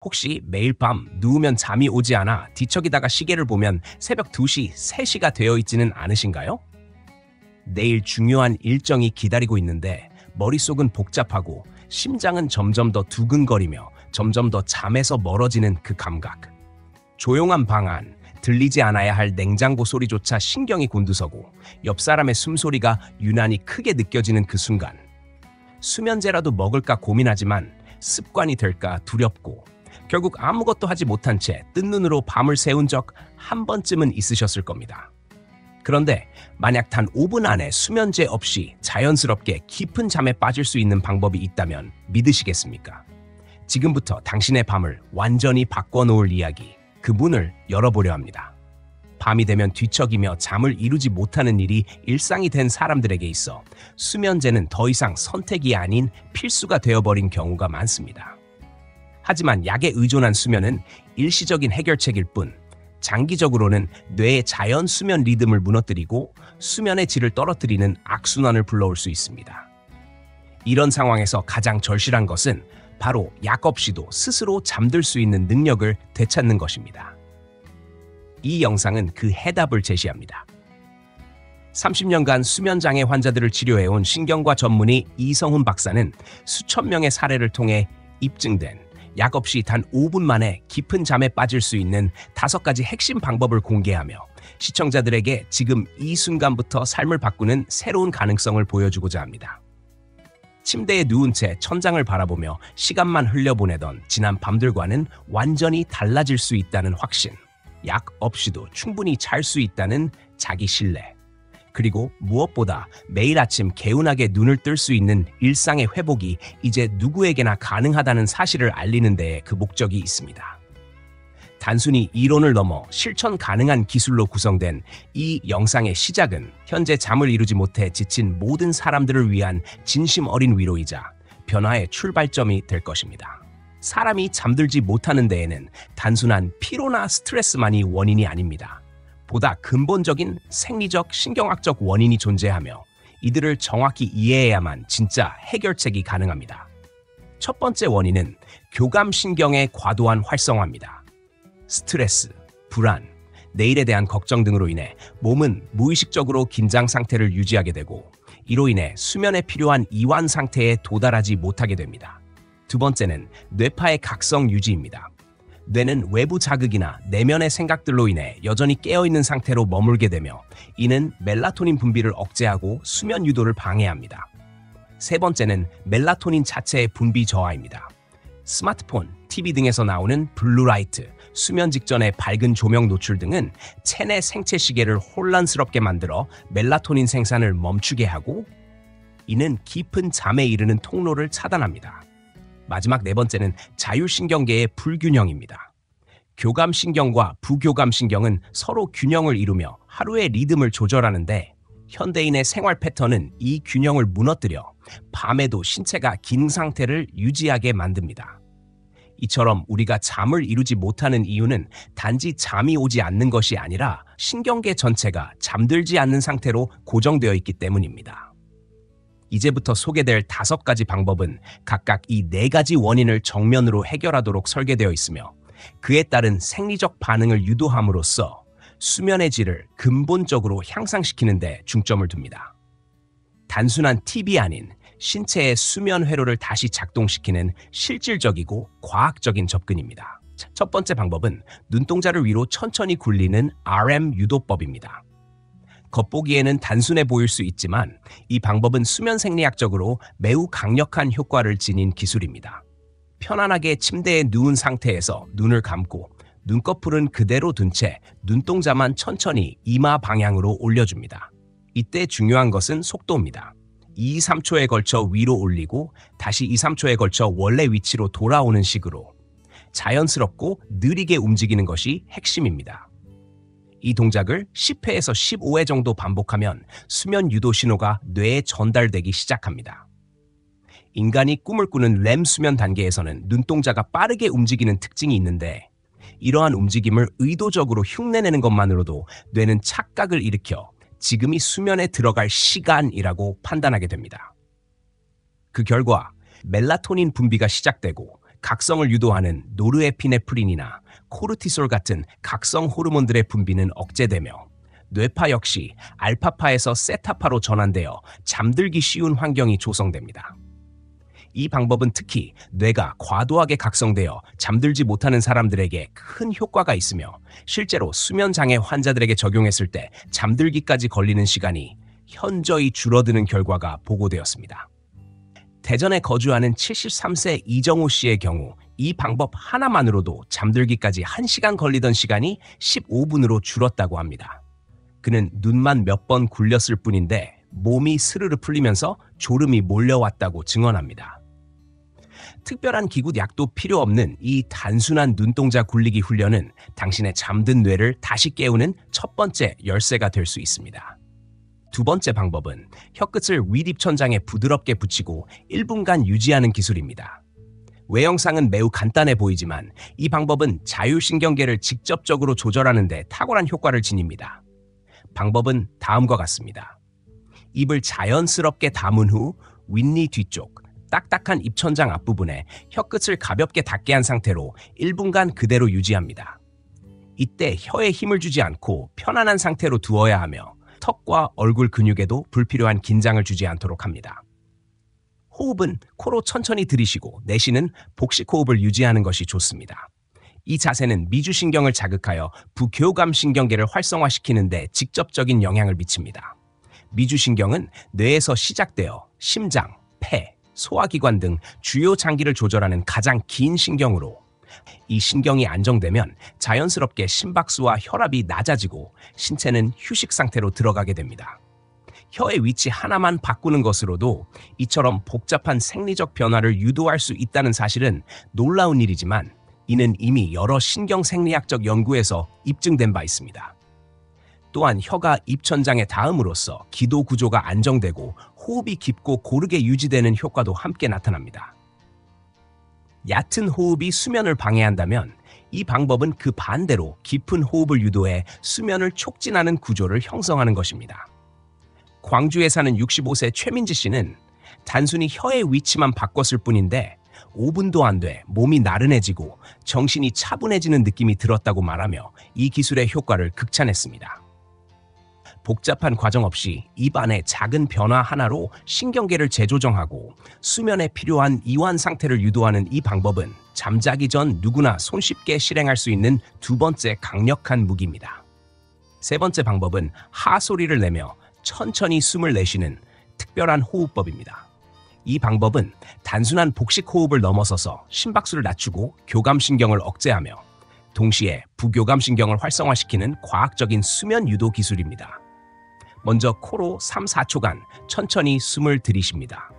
혹시 매일 밤 누우면 잠이 오지 않아 뒤척이다가 시계를 보면 새벽 2시, 3시가 되어 있지는 않으신가요? 내일 중요한 일정이 기다리고 있는데 머릿속은 복잡하고 심장은 점점 더 두근거리며 점점 더 잠에서 멀어지는 그 감각. 조용한 방 안, 들리지 않아야 할 냉장고 소리조차 신경이 곤두서고 옆 사람의 숨소리가 유난히 크게 느껴지는 그 순간. 수면제라도 먹을까 고민하지만 습관이 될까 두렵고 결국 아무것도 하지 못한 채 뜬 눈으로 밤을 새운 적 한 번쯤은 있으셨을 겁니다. 그런데 만약 단 5분 안에 수면제 없이 자연스럽게 깊은 잠에 빠질 수 있는 방법이 있다면 믿으시겠습니까? 지금부터 당신의 밤을 완전히 바꿔놓을 이야기, 그 문을 열어보려 합니다. 밤이 되면 뒤척이며 잠을 이루지 못하는 일이 일상이 된 사람들에게 있어 수면제는 더 이상 선택이 아닌 필수가 되어버린 경우가 많습니다. 하지만 약에 의존한 수면은 일시적인 해결책일 뿐 장기적으로는 뇌의 자연 수면 리듬을 무너뜨리고 수면의 질을 떨어뜨리는 악순환을 불러올 수 있습니다. 이런 상황에서 가장 절실한 것은 바로 약 없이도 스스로 잠들 수 있는 능력을 되찾는 것입니다. 이 영상은 그 해답을 제시합니다. 30년간 수면장애 환자들을 치료해온 신경과 전문의 이성훈 박사는 수천 명의 사례를 통해 입증된 약 없이 단 5분 만에 깊은 잠에 빠질 수 있는 5가지 핵심 방법을 공개하며 시청자들에게 지금 이 순간부터 삶을 바꾸는 새로운 가능성을 보여주고자 합니다. 침대에 누운 채 천장을 바라보며 시간만 흘려보내던 지난 밤들과는 완전히 달라질 수 있다는 확신, 약 없이도 충분히 잘 수 있다는 자기 신뢰, 그리고 무엇보다 매일 아침 개운하게 눈을 뜰 수 있는 일상의 회복이 이제 누구에게나 가능하다는 사실을 알리는 데에 그 목적이 있습니다. 단순히 이론을 넘어 실천 가능한 기술로 구성된 이 영상의 시작은 현재 잠을 이루지 못해 지친 모든 사람들을 위한 진심 어린 위로이자 변화의 출발점이 될 것입니다. 사람이 잠들지 못하는 데에는 단순한 피로나 스트레스만이 원인이 아닙니다. 보다 근본적인 생리적, 신경학적 원인이 존재하며 이들을 정확히 이해해야만 진짜 해결책이 가능합니다. 첫 번째 원인은 교감신경의 과도한 활성화입니다. 스트레스, 불안, 내일에 대한 걱정 등으로 인해 몸은 무의식적으로 긴장 상태를 유지하게 되고 이로 인해 수면에 필요한 이완 상태에 도달하지 못하게 됩니다. 두 번째는 뇌파의 각성 유지입니다. 뇌는 외부 자극이나 내면의 생각들로 인해 여전히 깨어있는 상태로 머물게 되며 이는 멜라토닌 분비를 억제하고 수면 유도를 방해합니다. 세 번째는 멜라토닌 자체의 분비 저하입니다. 스마트폰, TV 등에서 나오는 블루라이트, 수면 직전의 밝은 조명 노출 등은 체내 생체 시계를 혼란스럽게 만들어 멜라토닌 생산을 멈추게 하고 이는 깊은 잠에 이르는 통로를 차단합니다. 마지막 네 번째는 자율신경계의 불균형입니다. 교감신경과 부교감신경은 서로 균형을 이루며 하루의 리듬을 조절하는데 현대인의 생활 패턴은 이 균형을 무너뜨려 밤에도 신체가 긴 상태를 유지하게 만듭니다. 이처럼 우리가 잠을 이루지 못하는 이유는 단지 잠이 오지 않는 것이 아니라 신경계 전체가 잠들지 않는 상태로 고정되어 있기 때문입니다. 이제부터 소개될 5가지 방법은 각각 이 4가지 원인을 정면으로 해결하도록 설계되어 있으며 그에 따른 생리적 반응을 유도함으로써 수면의 질을 근본적으로 향상시키는 데 중점을 둡니다. 단순한 팁이 아닌 신체의 수면 회로를 다시 작동시키는 실질적이고 과학적인 접근입니다. 첫 번째 방법은 눈동자를 위로 천천히 굴리는 RM 유도법입니다. 겉보기에는 단순해 보일 수 있지만 이 방법은 수면 생리학적으로 매우 강력한 효과를 지닌 기술입니다. 편안하게 침대에 누운 상태에서 눈을 감고 눈꺼풀은 그대로 둔 채 눈동자만 천천히 이마 방향으로 올려줍니다. 이때 중요한 것은 속도입니다. 2-3초에 걸쳐 위로 올리고 다시 2-3초에 걸쳐 원래 위치로 돌아오는 식으로 자연스럽고 느리게 움직이는 것이 핵심입니다. 이 동작을 10회에서 15회 정도 반복하면 수면 유도 신호가 뇌에 전달되기 시작합니다. 인간이 꿈을 꾸는 렘 수면 단계에서는 눈동자가 빠르게 움직이는 특징이 있는데 이러한 움직임을 의도적으로 흉내내는 것만으로도 뇌는 착각을 일으켜 지금이 수면에 들어갈 시간이라고 판단하게 됩니다. 그 결과 멜라토닌 분비가 시작되고 각성을 유도하는 노르에피네프린이나 코르티솔 같은 각성 호르몬들의 분비는 억제되며 뇌파 역시 알파파에서 세타파로 전환되어 잠들기 쉬운 환경이 조성됩니다. 이 방법은 특히 뇌가 과도하게 각성되어 잠들지 못하는 사람들에게 큰 효과가 있으며 실제로 수면장애 환자들에게 적용했을 때 잠들기까지 걸리는 시간이 현저히 줄어드는 결과가 보고되었습니다. 대전에 거주하는 73세 이정호 씨의 경우 이 방법 하나만으로도 잠들기까지 1시간 걸리던 시간이 15분으로 줄었다고 합니다. 그는 눈만 몇 번 굴렸을 뿐인데 몸이 스르르 풀리면서 졸음이 몰려왔다고 증언합니다. 특별한 기구 약도 필요 없는 이 단순한 눈동자 굴리기 훈련은 당신의 잠든 뇌를 다시 깨우는 첫 번째 열쇠가 될 수 있습니다. 두 번째 방법은 혀끝을 윗입천장에 부드럽게 붙이고 1분간 유지하는 기술입니다. 외형상은 매우 간단해 보이지만 이 방법은 자율신경계를 직접적으로 조절하는 데 탁월한 효과를 지닙니다. 방법은 다음과 같습니다. 입을 자연스럽게 다문 후 윗니 뒤쪽, 딱딱한 입천장 앞부분에 혀끝을 가볍게 닿게 한 상태로 1분간 그대로 유지합니다. 이때 혀에 힘을 주지 않고 편안한 상태로 두어야 하며 턱과 얼굴 근육에도 불필요한 긴장을 주지 않도록 합니다. 호흡은 코로 천천히 들이쉬고 내쉬는 복식호흡을 유지하는 것이 좋습니다. 이 자세는 미주신경을 자극하여 부교감신경계를 활성화시키는 데 직접적인 영향을 미칩니다. 미주신경은 뇌에서 시작되어 심장, 폐, 소화기관 등 주요 장기를 조절하는 가장 긴 신경으로 이 신경이 안정되면 자연스럽게 심박수와 혈압이 낮아지고 신체는 휴식 상태로 들어가게 됩니다. 혀의 위치 하나만 바꾸는 것으로도 이처럼 복잡한 생리적 변화를 유도할 수 있다는 사실은 놀라운 일이지만 이는 이미 여러 신경생리학적 연구에서 입증된 바 있습니다. 또한 혀가 입천장에 닿음으로써 기도 구조가 안정되고 호흡이 깊고 고르게 유지되는 효과도 함께 나타납니다. 얕은 호흡이 수면을 방해한다면 이 방법은 그 반대로 깊은 호흡을 유도해 수면을 촉진하는 구조를 형성하는 것입니다. 광주에 사는 65세 최민지 씨는 단순히 혀의 위치만 바꿨을 뿐인데 5분도 안 돼 몸이 나른해지고 정신이 차분해지는 느낌이 들었다고 말하며 이 기술의 효과를 극찬했습니다. 복잡한 과정 없이 입 안의 작은 변화 하나로 신경계를 재조정하고 수면에 필요한 이완 상태를 유도하는 이 방법은 잠자기 전 누구나 손쉽게 실행할 수 있는 두 번째 강력한 무기입니다. 세 번째 방법은 하소리를 내며 천천히 숨을 내쉬는 특별한 호흡법입니다. 이 방법은 단순한 복식 호흡을 넘어서서 심박수를 낮추고 교감신경을 억제하며 동시에 부교감신경을 활성화시키는 과학적인 수면 유도 기술입니다. 먼저 코로 3-4초간 천천히 숨을 들이쉽니다.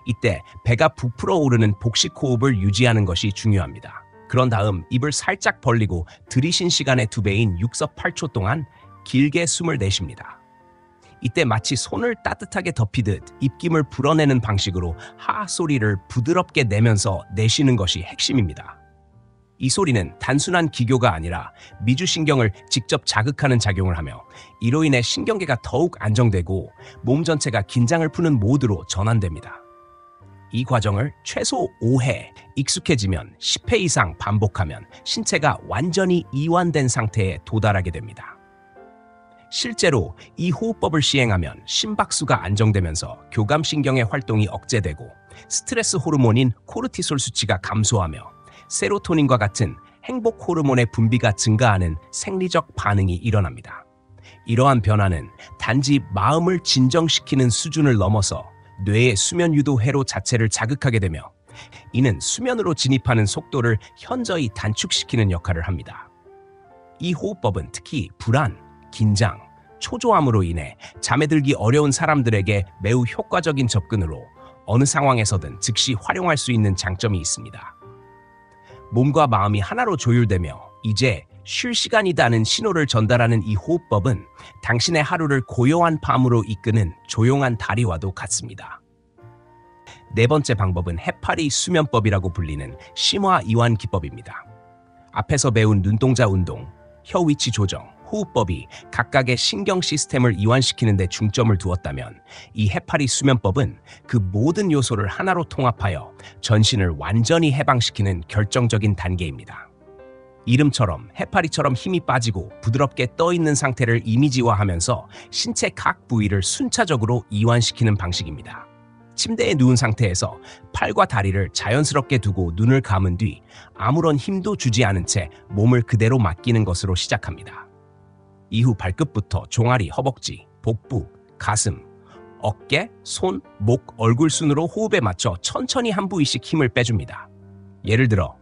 이때 배가 부풀어 오르는 복식 호흡을 유지하는 것이 중요합니다. 그런 다음 입을 살짝 벌리고 들이쉰 시간의 2배인 6-8초 동안 길게 숨을 내쉽니다. 이때 마치 손을 따뜻하게 덮이듯 입김을 불어내는 방식으로 하 소리를 부드럽게 내면서 내쉬는 것이 핵심입니다. 이 소리는 단순한 기교가 아니라 미주신경을 직접 자극하는 작용을 하며 이로 인해 신경계가 더욱 안정되고 몸 전체가 긴장을 푸는 모드로 전환됩니다. 이 과정을 최소 5회, 익숙해지면 10회 이상 반복하면 신체가 완전히 이완된 상태에 도달하게 됩니다. 실제로 이 호흡법을 시행하면 심박수가 안정되면서 교감신경의 활동이 억제되고 스트레스 호르몬인 코르티솔 수치가 감소하며 세로토닌과 같은 행복 호르몬의 분비가 증가하는 생리적 반응이 일어납니다. 이러한 변화는 단지 마음을 진정시키는 수준을 넘어서 뇌의 수면 유도 회로 자체를 자극하게 되며 이는 수면으로 진입하는 속도를 현저히 단축시키는 역할을 합니다. 이 호흡법은 특히 불안, 긴장, 초조함으로 인해 잠에 들기 어려운 사람들에게 매우 효과적인 접근으로 어느 상황에서든 즉시 활용할 수 있는 장점이 있습니다. 몸과 마음이 하나로 조율되며 이제 쉴 시간이다는 신호를 전달하는 이 호흡법은 당신의 하루를 고요한 밤으로 이끄는 조용한 다리와도 같습니다. 네 번째 방법은 해파리 수면법이라고 불리는 심화 이완 기법입니다. 앞에서 배운 눈동자 운동, 혀 위치 조정, 호흡법이 각각의 신경 시스템을 이완시키는 데 중점을 두었다면 이 해파리 수면법은 그 모든 요소를 하나로 통합하여 전신을 완전히 해방시키는 결정적인 단계입니다. 이름처럼 해파리처럼 힘이 빠지고 부드럽게 떠있는 상태를 이미지화하면서 신체 각 부위를 순차적으로 이완시키는 방식입니다. 침대에 누운 상태에서 팔과 다리를 자연스럽게 두고 눈을 감은 뒤 아무런 힘도 주지 않은 채 몸을 그대로 맡기는 것으로 시작합니다. 이후 발끝부터 종아리, 허벅지, 복부, 가슴, 어깨, 손, 목, 얼굴 순으로 호흡에 맞춰 천천히 한 부위씩 힘을 빼줍니다. 예를 들어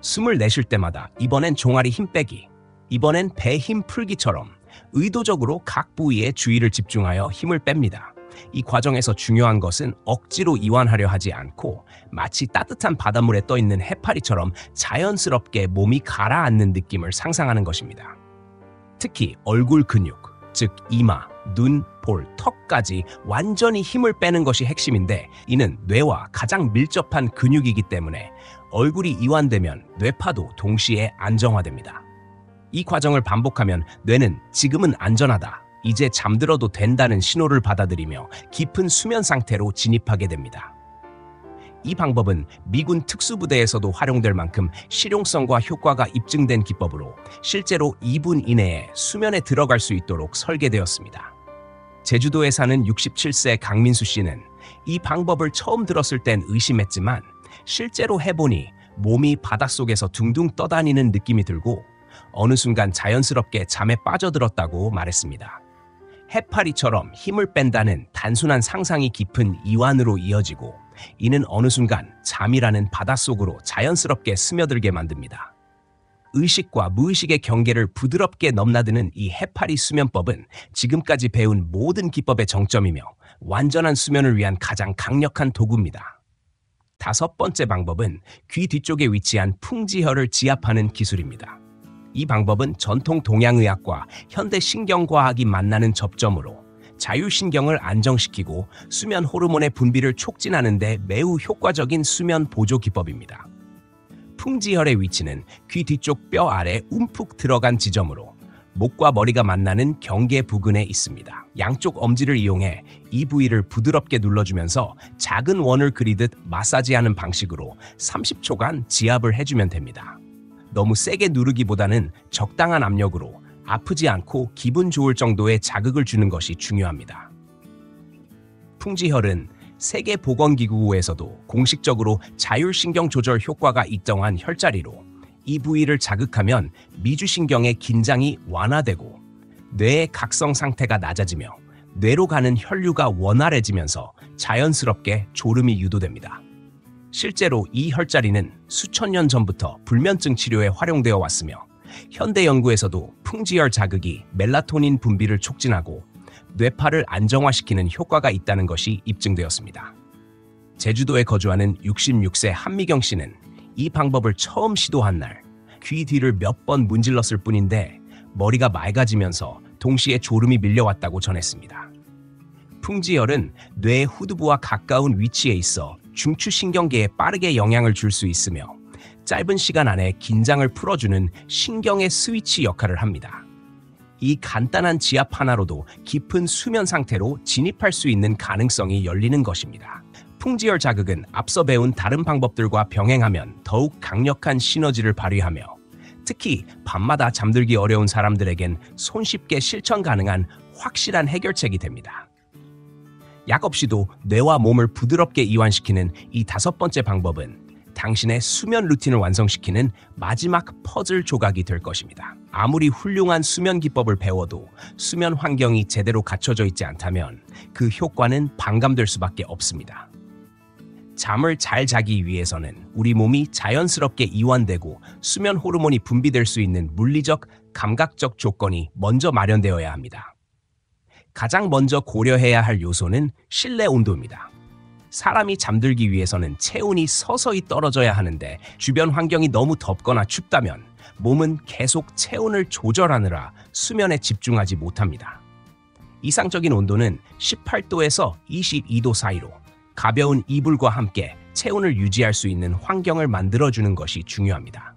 숨을 내쉴 때마다 이번엔 종아리 힘 빼기, 이번엔 배 힘 풀기처럼 의도적으로 각 부위에 주의를 집중하여 힘을 뺍니다. 이 과정에서 중요한 것은 억지로 이완하려 하지 않고 마치 따뜻한 바닷물에 떠있는 해파리처럼 자연스럽게 몸이 가라앉는 느낌을 상상하는 것입니다. 특히 얼굴 근육, 즉 이마, 눈, 볼, 턱까지 완전히 힘을 빼는 것이 핵심인데 이는 뇌와 가장 밀접한 근육이기 때문에 얼굴이 이완되면 뇌파도 동시에 안정화됩니다. 이 과정을 반복하면 뇌는 지금은 안전하다, 이제 잠들어도 된다는 신호를 받아들이며 깊은 수면 상태로 진입하게 됩니다. 이 방법은 미군 특수부대에서도 활용될 만큼 실용성과 효과가 입증된 기법으로 실제로 2분 이내에 수면에 들어갈 수 있도록 설계되었습니다. 제주도에 사는 67세 강민수 씨는 이 방법을 처음 들었을 땐 의심했지만 실제로 해보니 몸이 바닷속에서 둥둥 떠다니는 느낌이 들고 어느 순간 자연스럽게 잠에 빠져들었다고 말했습니다. 해파리처럼 힘을 뺀다는 단순한 상상이 깊은 이완으로 이어지고 이는 어느 순간 잠이라는 바닷속으로 자연스럽게 스며들게 만듭니다. 의식과 무의식의 경계를 부드럽게 넘나드는 이 해파리 수면법은 지금까지 배운 모든 기법의 정점이며 완전한 수면을 위한 가장 강력한 도구입니다. 5번째 방법은 귀 뒤쪽에 위치한 풍지혈을 지압하는 기술입니다. 이 방법은 전통 동양의학과 현대 신경과학이 만나는 접점으로 자율신경을 안정시키고 수면 호르몬의 분비를 촉진하는 데 매우 효과적인 수면 보조 기법입니다. 풍지혈의 위치는 귀 뒤쪽 뼈 아래 움푹 들어간 지점으로 목과 머리가 만나는 경계 부근에 있습니다. 양쪽 엄지를 이용해 이 부위를 부드럽게 눌러주면서 작은 원을 그리듯 마사지하는 방식으로 30초간 지압을 해주면 됩니다. 너무 세게 누르기보다는 적당한 압력으로 아프지 않고 기분 좋을 정도의 자극을 주는 것이 중요합니다. 풍지혈은 세계보건기구에서도 공식적으로 자율신경 조절 효과가 인정한 혈자리로 이 부위를 자극하면 미주신경의 긴장이 완화되고 뇌의 각성 상태가 낮아지며 뇌로 가는 혈류가 원활해지면서 자연스럽게 졸음이 유도됩니다. 실제로 이 혈자리는 수천 년 전부터 불면증 치료에 활용되어 왔으며 현대 연구에서도 풍지혈 자극이 멜라토닌 분비를 촉진하고 뇌파를 안정화시키는 효과가 있다는 것이 입증되었습니다. 제주도에 거주하는 66세 한미경 씨는 이 방법을 처음 시도한 날 귀 뒤를 몇 번 문질렀을 뿐인데 머리가 맑아지면서 동시에 졸음이 밀려왔다고 전했습니다. 풍지혈은 뇌의 후두부와 가까운 위치에 있어 중추신경계에 빠르게 영향을 줄 수 있으며 짧은 시간 안에 긴장을 풀어주는 신경의 스위치 역할을 합니다. 이 간단한 지압 하나로도 깊은 수면 상태로 진입할 수 있는 가능성이 열리는 것입니다. 풍지혈 자극은 앞서 배운 다른 방법들과 병행하면 더욱 강력한 시너지를 발휘하며 특히 밤마다 잠들기 어려운 사람들에겐 손쉽게 실천 가능한 확실한 해결책이 됩니다. 약 없이도 뇌와 몸을 부드럽게 이완시키는 이 5번째 방법은 당신의 수면 루틴을 완성시키는 마지막 퍼즐 조각이 될 것입니다. 아무리 훌륭한 수면 기법을 배워도 수면 환경이 제대로 갖춰져 있지 않다면 그 효과는 반감될 수밖에 없습니다. 잠을 잘 자기 위해서는 우리 몸이 자연스럽게 이완되고 수면 호르몬이 분비될 수 있는 물리적, 감각적 조건이 먼저 마련되어야 합니다. 가장 먼저 고려해야 할 요소는 실내 온도입니다. 사람이 잠들기 위해서는 체온이 서서히 떨어져야 하는데 주변 환경이 너무 덥거나 춥다면 몸은 계속 체온을 조절하느라 수면에 집중하지 못합니다. 이상적인 온도는 18도에서 22도 사이로 가벼운 이불과 함께 체온을 유지할 수 있는 환경을 만들어주는 것이 중요합니다.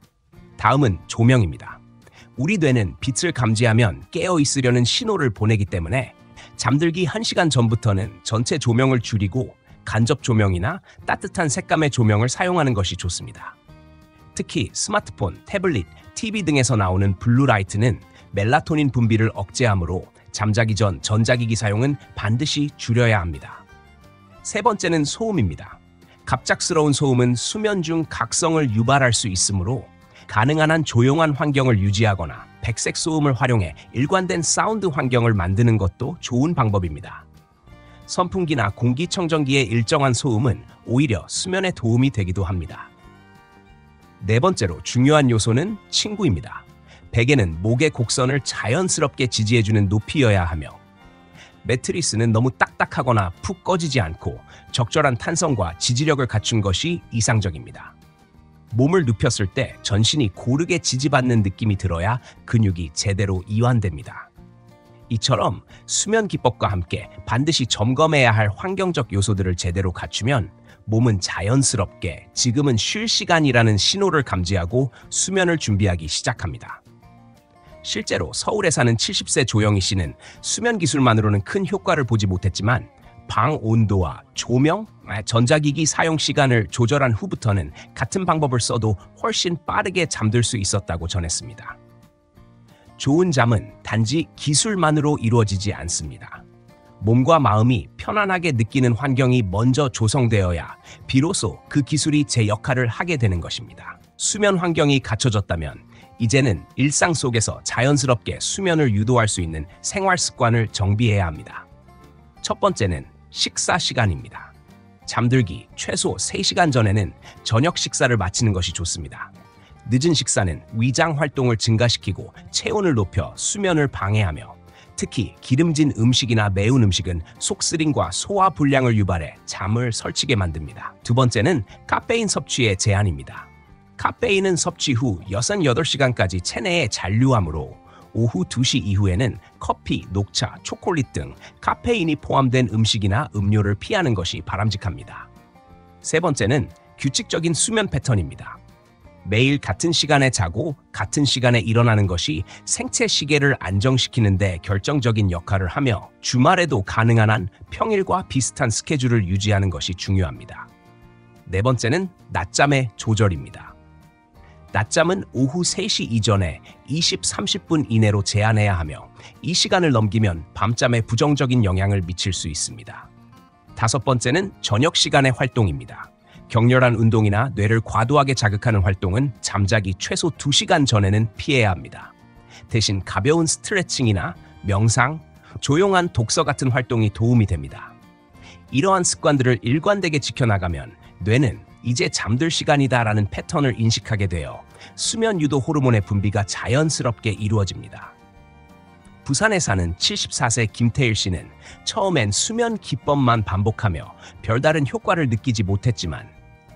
다음은 조명입니다. 우리 뇌는 빛을 감지하면 깨어 있으려는 신호를 보내기 때문에 잠들기 1시간 전부터는 전체 조명을 줄이고 간접 조명이나 따뜻한 색감의 조명을 사용하는 것이 좋습니다. 특히 스마트폰, 태블릿, TV 등에서 나오는 블루라이트는 멜라토닌 분비를 억제하므로 잠자기 전 전자기기 사용은 반드시 줄여야 합니다. 세 번째는 소음입니다. 갑작스러운 소음은 수면 중 각성을 유발할 수 있으므로 가능한 한 조용한 환경을 유지하거나 백색 소음을 활용해 일관된 사운드 환경을 만드는 것도 좋은 방법입니다. 선풍기나 공기청정기의 일정한 소음은 오히려 수면에 도움이 되기도 합니다. 네 번째로 중요한 요소는 침구입니다. 베개는 목의 곡선을 자연스럽게 지지해주는 높이여야 하며 매트리스는 너무 딱딱하거나 푹 꺼지지 않고 적절한 탄성과 지지력을 갖춘 것이 이상적입니다. 몸을 눕혔을 때 전신이 고르게 지지받는 느낌이 들어야 근육이 제대로 이완됩니다. 이처럼 수면 기법과 함께 반드시 점검해야 할 환경적 요소들을 제대로 갖추면 몸은 자연스럽게 지금은 쉴 시간이라는 신호를 감지하고 수면을 준비하기 시작합니다. 실제로 서울에 사는 70세 조영희 씨는 수면 기술만으로는 큰 효과를 보지 못했지만 방 온도와 조명, 전자기기 사용 시간을 조절한 후부터는 같은 방법을 써도 훨씬 빠르게 잠들 수 있었다고 전했습니다. 좋은 잠은 단지 기술만으로 이루어지지 않습니다. 몸과 마음이 편안하게 느끼는 환경이 먼저 조성되어야 비로소 그 기술이 제 역할을 하게 되는 것입니다. 수면 환경이 갖춰졌다면 이제는 일상 속에서 자연스럽게 수면을 유도할 수 있는 생활 습관을 정비해야 합니다. 첫 번째는 식사 시간입니다. 잠들기 최소 3시간 전에는 저녁 식사를 마치는 것이 좋습니다. 늦은 식사는 위장 활동을 증가시키고 체온을 높여 수면을 방해하며 특히 기름진 음식이나 매운 음식은 속쓰림과 소화 불량을 유발해 잠을 설치게 만듭니다. 두 번째는 카페인 섭취의 제한입니다. 카페인은 섭취 후 68시간까지 체내에 잔류하므로 오후 2시 이후에는 커피, 녹차, 초콜릿 등 카페인이 포함된 음식이나 음료를 피하는 것이 바람직합니다. 세 번째는 규칙적인 수면 패턴입니다. 매일 같은 시간에 자고 같은 시간에 일어나는 것이 생체 시계를 안정시키는 데 결정적인 역할을 하며 주말에도 가능한 한 평일과 비슷한 스케줄을 유지하는 것이 중요합니다. 네 번째는 낮잠의 조절입니다. 낮잠은 오후 3시 이전에 20-30분 이내로 제한해야 하며 이 시간을 넘기면 밤잠에 부정적인 영향을 미칠 수 있습니다. 다섯 번째는 저녁 시간의 활동입니다. 격렬한 운동이나 뇌를 과도하게 자극하는 활동은 잠자기 최소 2시간 전에는 피해야 합니다. 대신 가벼운 스트레칭이나 명상, 조용한 독서 같은 활동이 도움이 됩니다. 이러한 습관들을 일관되게 지켜나가면 뇌는 이제 잠들 시간이다라는 패턴을 인식하게 되어 수면 유도 호르몬의 분비가 자연스럽게 이루어집니다. 부산에 사는 74세 김태일 씨는 처음엔 수면 기법만 반복하며 별다른 효과를 느끼지 못했지만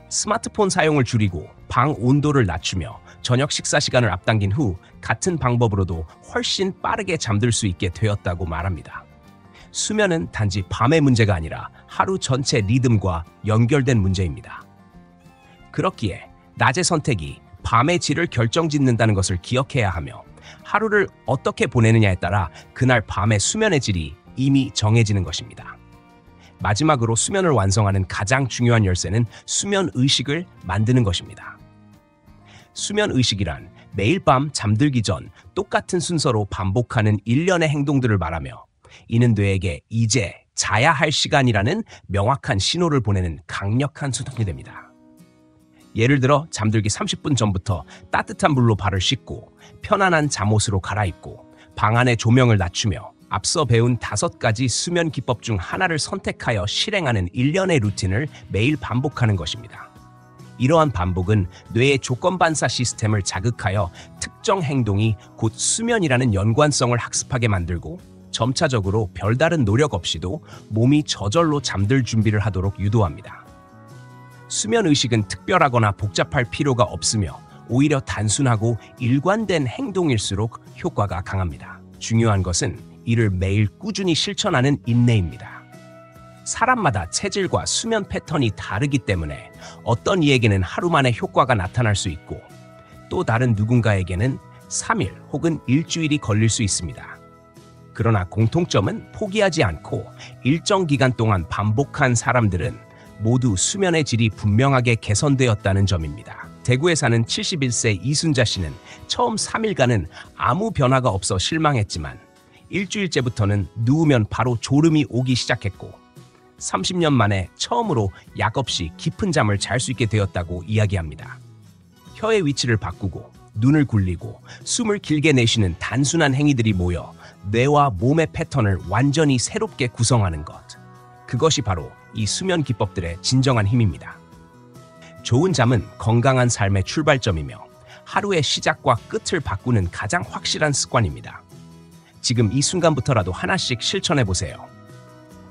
스마트폰 사용을 줄이고 방 온도를 낮추며 저녁 식사 시간을 앞당긴 후 같은 방법으로도 훨씬 빠르게 잠들 수 있게 되었다고 말합니다. 수면은 단지 밤의 문제가 아니라 하루 전체 리듬과 연결된 문제입니다. 그렇기에 낮의 선택이 밤의 질을 결정짓는다는 것을 기억해야 하며 하루를 어떻게 보내느냐에 따라 그날 밤의 수면의 질이 이미 정해지는 것입니다. 마지막으로 수면을 완성하는 가장 중요한 열쇠는 수면 의식을 만드는 것입니다. 수면 의식이란 매일 밤 잠들기 전 똑같은 순서로 반복하는 일련의 행동들을 말하며 이는 뇌에게 이제 자야 할 시간이라는 명확한 신호를 보내는 강력한 수단이 됩니다. 예를 들어 잠들기 30분 전부터 따뜻한 물로 발을 씻고 편안한 잠옷으로 갈아입고 방 안의 조명을 낮추며 앞서 배운 5가지 수면 기법 중 하나를 선택하여 실행하는 일련의 루틴을 매일 반복하는 것입니다. 이러한 반복은 뇌의 조건 반사 시스템을 자극하여 특정 행동이 곧 수면이라는 연관성을 학습하게 만들고 점차적으로 별다른 노력 없이도 몸이 저절로 잠들 준비를 하도록 유도합니다. 수면 의식은 특별하거나 복잡할 필요가 없으며 오히려 단순하고 일관된 행동일수록 효과가 강합니다. 중요한 것은 이를 매일 꾸준히 실천하는 인내입니다. 사람마다 체질과 수면 패턴이 다르기 때문에 어떤 이에게는 하루 만에 효과가 나타날 수 있고 또 다른 누군가에게는 3일 혹은 일주일이 걸릴 수 있습니다. 그러나 공통점은 포기하지 않고 일정 기간 동안 반복한 사람들은 모두 수면의 질이 분명하게 개선되었다는 점입니다. 대구에 사는 71세 이순자 씨는 처음 3일간은 아무 변화가 없어 실망했지만 일주일째부터는 누우면 바로 졸음이 오기 시작했고 30년 만에 처음으로 약 없이 깊은 잠을 잘 수 있게 되었다고 이야기합니다. 혀의 위치를 바꾸고 눈을 굴리고 숨을 길게 내쉬는 단순한 행위들이 모여 뇌와 몸의 패턴을 완전히 새롭게 구성하는 것. 그것이 바로 이 수면 기법들의 진정한 힘입니다. 좋은 잠은 건강한 삶의 출발점이며 하루의 시작과 끝을 바꾸는 가장 확실한 습관입니다. 지금 이 순간부터라도 하나씩 실천해 보세요.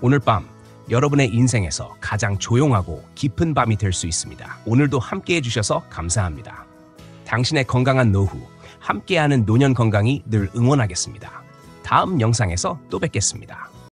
오늘 밤 여러분의 인생에서 가장 조용하고 깊은 밤이 될 수 있습니다. 오늘도 함께해 주셔서 감사합니다. 당신의 건강한 노후, 함께하는 노년 건강이 늘 응원하겠습니다. 다음 영상에서 또 뵙겠습니다.